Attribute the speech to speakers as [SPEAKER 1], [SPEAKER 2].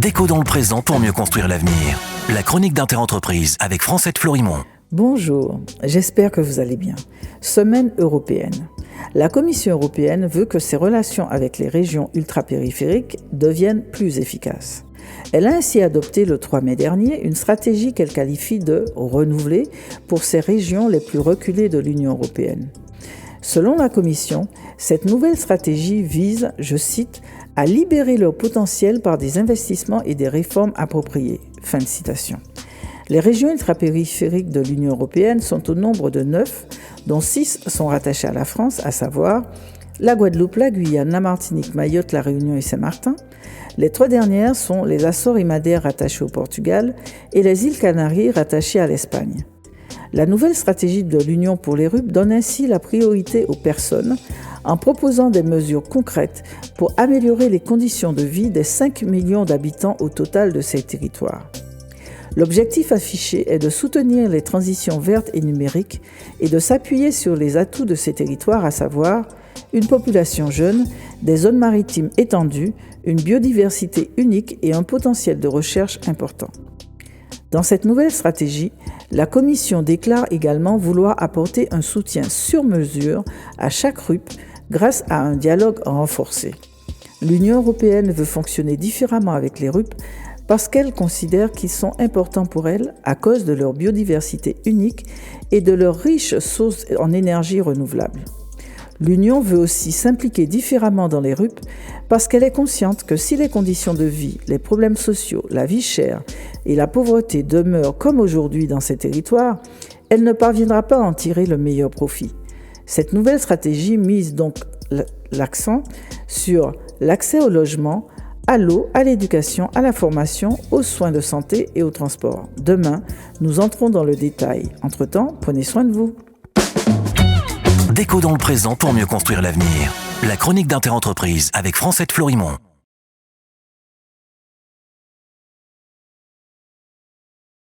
[SPEAKER 1] Déco dans le présent pour mieux construire l'avenir. La chronique d'Interentreprise avec Francette Florimond.
[SPEAKER 2] Bonjour, j'espère que vous allez bien. Semaine européenne. La Commission européenne veut que ses relations avec les régions ultrapériphériques deviennent plus efficaces. Elle a ainsi adopté le 3 mai dernier une stratégie qu'elle qualifie de « renouvelée » pour ces régions les plus reculées de l'Union européenne. Selon la Commission, cette nouvelle stratégie vise, je cite, « à libérer leur potentiel par des investissements et des réformes appropriées ». Fin de citation. Les régions ultrapériphériques de l'Union européenne sont au nombre de 9, dont 6 sont rattachées à la France, à savoir la Guadeloupe, la Guyane, la Martinique, Mayotte, la Réunion et Saint-Martin. Les 3 dernières sont les Açores et Madère rattachées au Portugal et les îles Canaries rattachées à l'Espagne. La nouvelle stratégie de l'Union pour les RUP donne ainsi la priorité aux personnes en proposant des mesures concrètes pour améliorer les conditions de vie des 5 millions d'habitants au total de ces territoires. L'objectif affiché est de soutenir les transitions vertes et numériques et de s'appuyer sur les atouts de ces territoires, à savoir une population jeune, des zones maritimes étendues, une biodiversité unique et un potentiel de recherche important. Dans cette nouvelle stratégie, la Commission déclare également vouloir apporter un soutien sur mesure à chaque RUP grâce à un dialogue renforcé. L'Union européenne veut fonctionner différemment avec les RUP parce qu'elle considère qu'ils sont importants pour elle à cause de leur biodiversité unique et de leurs riches sources en énergie renouvelable. L'Union veut aussi s'impliquer différemment dans les RUP parce qu'elle est consciente que si les conditions de vie, les problèmes sociaux, la vie chère et la pauvreté demeurent comme aujourd'hui dans ces territoires, elle ne parviendra pas à en tirer le meilleur profit. Cette nouvelle stratégie mise donc l'accent sur l'accès au logement, à l'eau, à l'éducation, à la formation, aux soins de santé et au transport. Demain, nous entrons dans le détail. Entre-temps, prenez soin de vous.
[SPEAKER 1] Déco dans le présent pour mieux construire l'avenir. La chronique d'Interentreprise avec Francette Florimond.